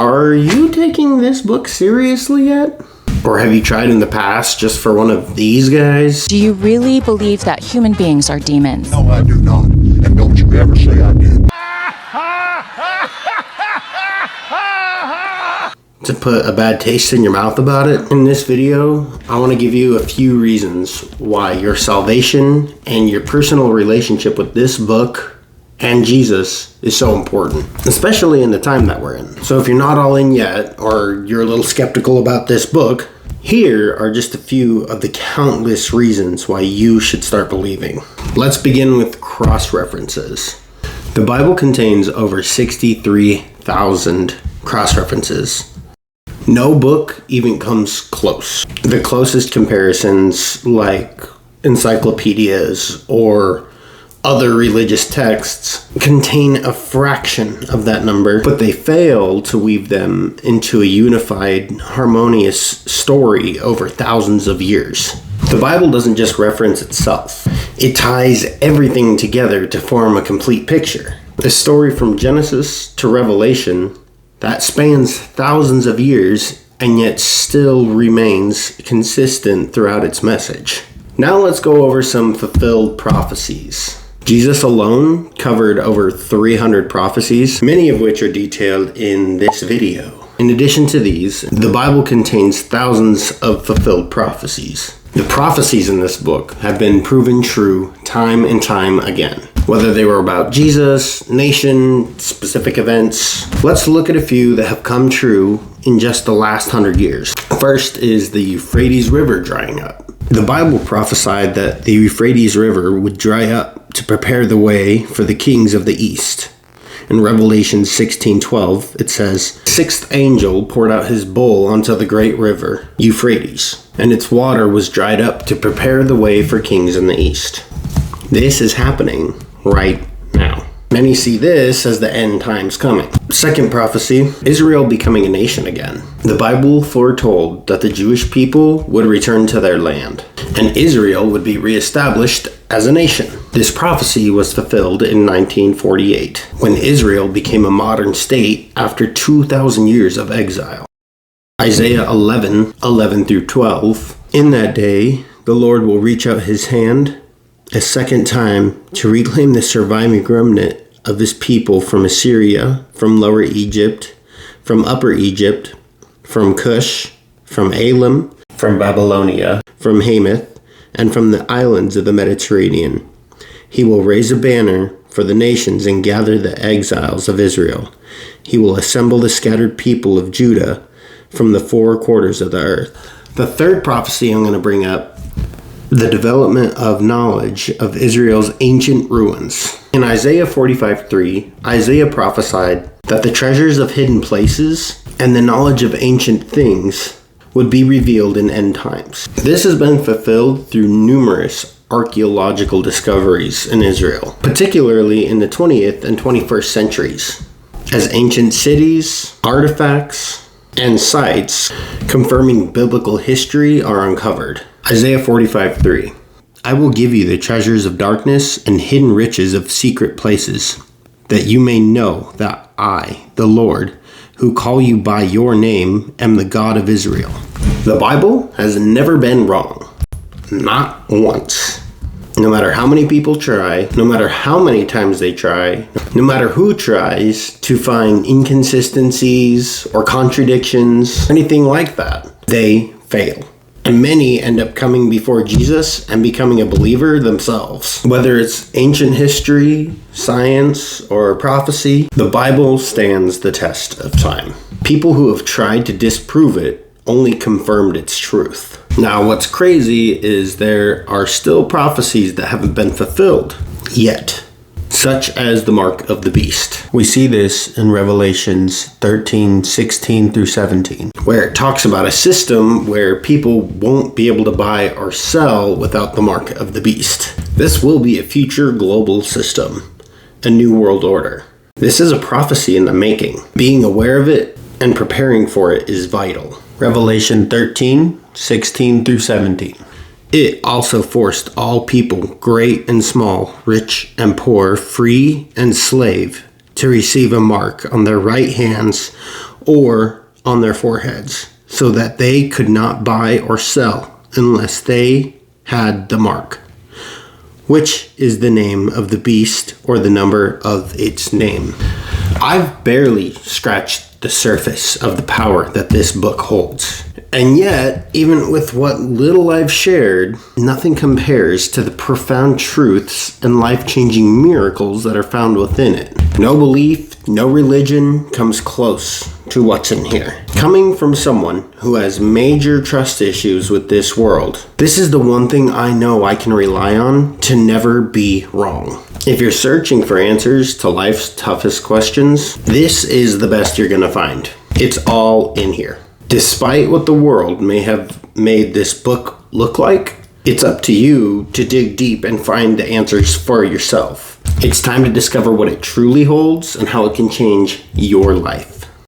Are you taking this book seriously yet? Or have you tried in the past just for one of these guys? Do you really believe that human beings are demons? No, I do not. And don't you ever say I did. To put a bad taste in your mouth about it, in this video, I want to give you a few reasons why your salvation and your personal relationship with this book and Jesus is so important, especially in the time that we're in. So if you're not all in yet, or you're a little skeptical about this book, here are just a few of the countless reasons why you should start believing. Let's begin with cross-references. The Bible contains over 63,000 cross-references. No book even comes close. The closest comparisons, like encyclopedias or other religious texts, contain a fraction of that number, but they fail to weave them into a unified, harmonious story over thousands of years. The Bible doesn't just reference itself. It ties everything together to form a complete picture. A story from Genesis to Revelation that spans thousands of years and yet still remains consistent throughout its message. Now let's go over some fulfilled prophecies. Jesus alone covered over 300 prophecies, many of which are detailed in this video. In addition to these, the Bible contains thousands of fulfilled prophecies. The prophecies in this book have been proven true time and time again. Whether they were about Jesus, nation, specific events. Let's look at a few that have come true in just the last 100 years. First is the Euphrates River drying up. The Bible prophesied that the Euphrates River would dry up to prepare the way for the kings of the east. In Revelation 16:12, it says, "Sixth angel poured out his bowl onto the great river, Euphrates, and its water was dried up to prepare the way for kings in the east." This is happening right now. Many see this as the end times coming. Second prophecy, Israel becoming a nation again. The Bible foretold that the Jewish people would return to their land, and Israel would be reestablished as a nation. This prophecy was fulfilled in 1948, when Israel became a modern state after 2,000 years of exile. Isaiah 11 through 12, "In that day, the Lord will reach out his hand a second time to reclaim the surviving remnant of his people from Assyria, from Lower Egypt, from Upper Egypt, from Cush, from Elam, from Babylonia, from Hamath, and from the islands of the Mediterranean. He will raise a banner for the nations and gather the exiles of Israel. He will assemble the scattered people of Judah from the four quarters of the earth." The third prophecy I'm going to bring up, the development of knowledge of Israel's ancient ruins. In Isaiah 45:3, Isaiah prophesied that the treasures of hidden places and the knowledge of ancient things would be revealed in end times. This has been fulfilled through numerous archaeological discoveries in Israel, particularly in the 20th and 21st centuries, as ancient cities, artifacts, and sites confirming biblical history are uncovered. Isaiah 45:3, "I will give you the treasures of darkness and hidden riches of secret places, that you may know that I, the Lord, who call you by your name, am the God of Israel." The Bible has never been wrong. Not once. No matter how many people try, no matter how many times they try, no matter who tries to find inconsistencies or contradictions, anything like that, they fail. And many end up coming before Jesus and becoming a believer themselves. Whether it's ancient history, science, or prophecy, the Bible stands the test of time. People who have tried to disprove it only confirmed its truth. Now, what's crazy is there are still prophecies that haven't been fulfilled yet, such as the mark of the beast. We see this in Revelations 13:16 through 17, where it talks about a system where people won't be able to buy or sell without the mark of the beast. This will be a future global system, a new world order. This is a prophecy in the making. Being aware of it and preparing for it is vital. Revelation 13:16 through 17. "It also forced all people, great and small, rich and poor, free and slave, to receive a mark on their right hands or on their foreheads, so that they could not buy or sell unless they had the mark, which is the name of the beast or the number of its name. I've barely scratched the surface of the power that this book holds. And yet, even with what little I've shared, nothing compares to the profound truths and life-changing miracles that are found within it. No belief, no religion comes close to what's in here. Coming from someone who has major trust issues with this world, this is the one thing I know I can rely on to never be wrong. If you're searching for answers to life's toughest questions, this is the best you're gonna find. It's all in here. Despite what the world may have made this book look like, it's up to you to dig deep and find the answers for yourself. It's time to discover what it truly holds and how it can change your life.